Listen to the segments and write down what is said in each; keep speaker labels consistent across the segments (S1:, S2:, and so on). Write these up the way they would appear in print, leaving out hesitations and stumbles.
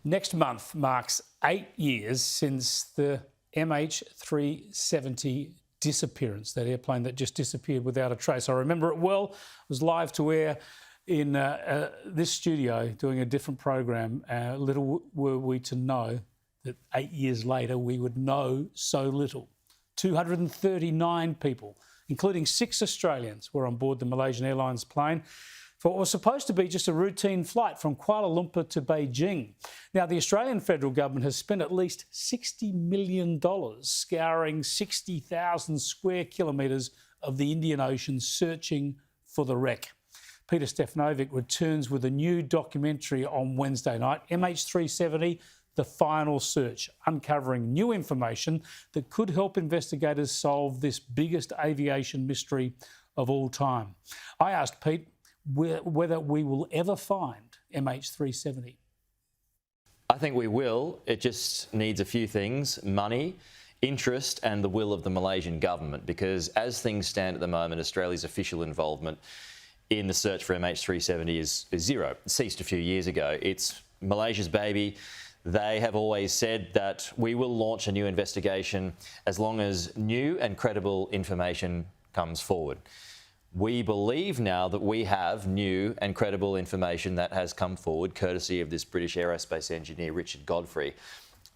S1: Next month marks 8 years since the MH370 disappearance, that airplane that just disappeared without a trace. I remember it well. It was live to air in this studio doing a different program. Little were we to know that 8 years later we would know so little. 239 people, including 6 Australians, were on board the Malaysian Airlines plane for what was supposed to be just a routine flight from Kuala Lumpur to Beijing. Now, the Australian federal government has spent at least $60 million scouring 60,000 square kilometres of the Indian Ocean searching for the wreck. Peter Stefanovic returns with a new documentary on Wednesday night, MH370, The Final Search, uncovering new information that could help investigators solve this biggest aviation mystery of all time. I asked Pete whether we will ever find MH370.
S2: I think we will. It just needs a few things: money, interest and the will of the Malaysian government, because as things stand at the moment, Australia's official involvement in the search for MH370 is zero. It ceased a few years ago. It's Malaysia's baby. They have always said that we will launch a new investigation as long as new and credible information comes forward. We believe now that we have new and credible information that has come forward, courtesy of this British aerospace engineer, Richard Godfrey.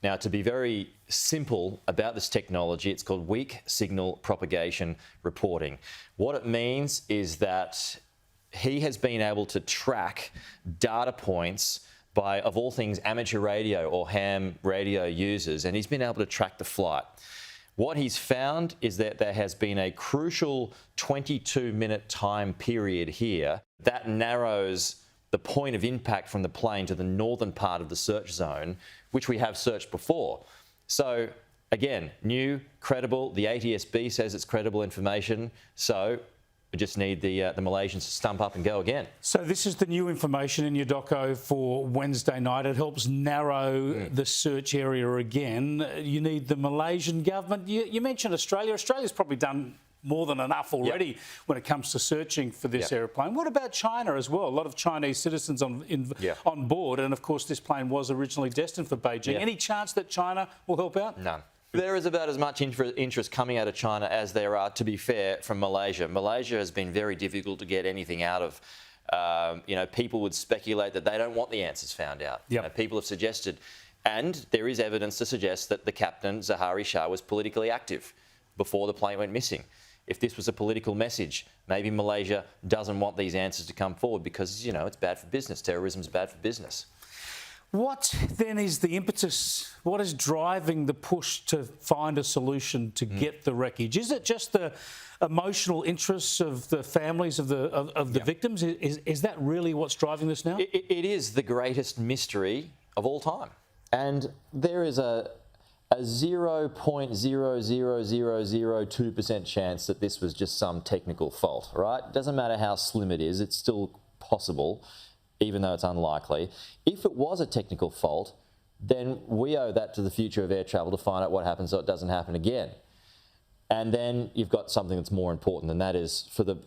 S2: Now, to be very simple about this technology, it's called weak signal propagation reporting. What it means is that he has been able to track data points by, of all things, amateur radio or ham radio users, and he's been able to track the flight. What he's found is that there has been a crucial 22-minute time period here that narrows the point of impact from the plane to the northern part of the search zone, which we have searched before. So again, new, credible. The ATSB says it's credible information. So we just need the Malaysians to stump up and go again. So
S1: this is the new information in your doco for Wednesday night. It helps narrow the search area again. You need the Malaysian government. You mentioned Australia. Australia's probably done more than enough already when it comes to searching for this aeroplane. What about China as well? A lot of Chinese citizens on board, and of course this plane was originally destined for Beijing. Any chance that China will help out?
S2: None. There is about as much interest coming out of China as there are, to be fair, from Malaysia. Malaysia has been very difficult to get anything out of. People would speculate that they don't want the answers found out. People have suggested, and there is evidence to suggest that the captain, Zahari Shah, was politically active before the plane went missing. If this was a political message, maybe Malaysia doesn't want these answers to come forward because, it's bad for business. Terrorism is bad for business.
S1: What then is the impetus? What is driving the push to find a solution to get the wreckage? Is it just the emotional interests of the families of the victims? Is that really what's driving this now?
S2: It is the greatest mystery of all time. And there is a 0.00002% chance that this was just some technical fault, right? It doesn't matter how slim it is, it's still possible, even though it's unlikely. If it was a technical fault, then we owe that to the future of air travel to find out what happens so it doesn't happen again. And then you've got something that's more important, and that is for the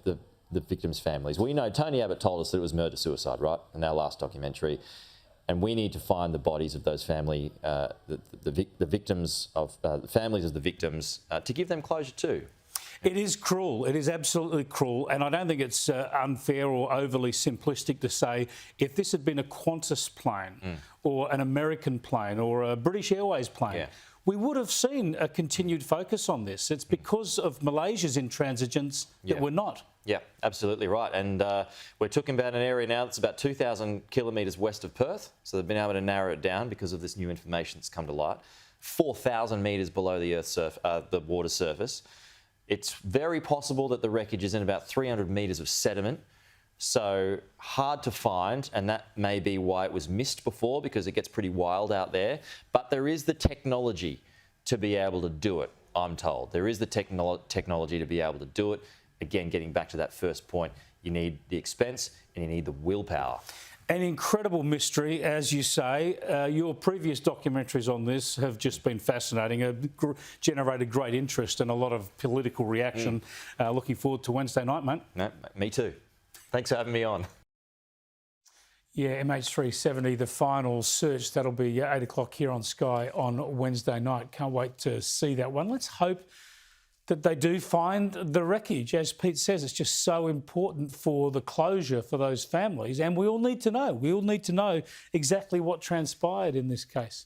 S2: victims' families. We know Tony Abbott told us that it was murder-suicide, right, in our last documentary. And we need to find the bodies of those family, the victims of the families of the victims, to give them closure too.
S1: It is cruel. It is absolutely cruel. And I don't think it's unfair or overly simplistic to say if this had been a Qantas plane or an American plane or a British Airways plane, we would have seen a continued focus on this. It's because of Malaysia's intransigence that we're not.
S2: Yeah, absolutely right. And we're talking about an area now that's about 2,000 kilometres west of Perth. So they've been able to narrow it down because of this new information that's come to light. 4,000 metres below the the water surface. It's very possible that the wreckage is in about 300 metres of sediment. So hard to find, and that may be why it was missed before, because it gets pretty wild out there. But there is the technology to be able to do it, I'm told. There is the technology to be able to do it. Again, getting back to that first point, you need the expense and you need the willpower.
S1: An incredible mystery, as you say. Your previous documentaries on this have just been fascinating, generated great interest and a lot of political reaction. Looking forward to Wednesday night, mate.
S2: No, me too. Thanks for having me on.
S1: Yeah, MH370, the final search. That'll be 8 o'clock here on Sky on Wednesday night. Can't wait to see that one. Let's hope that they do find the wreckage. As Pete says, it's just so important for the closure for those families. And we all need to know. We all need to know exactly what transpired in this case.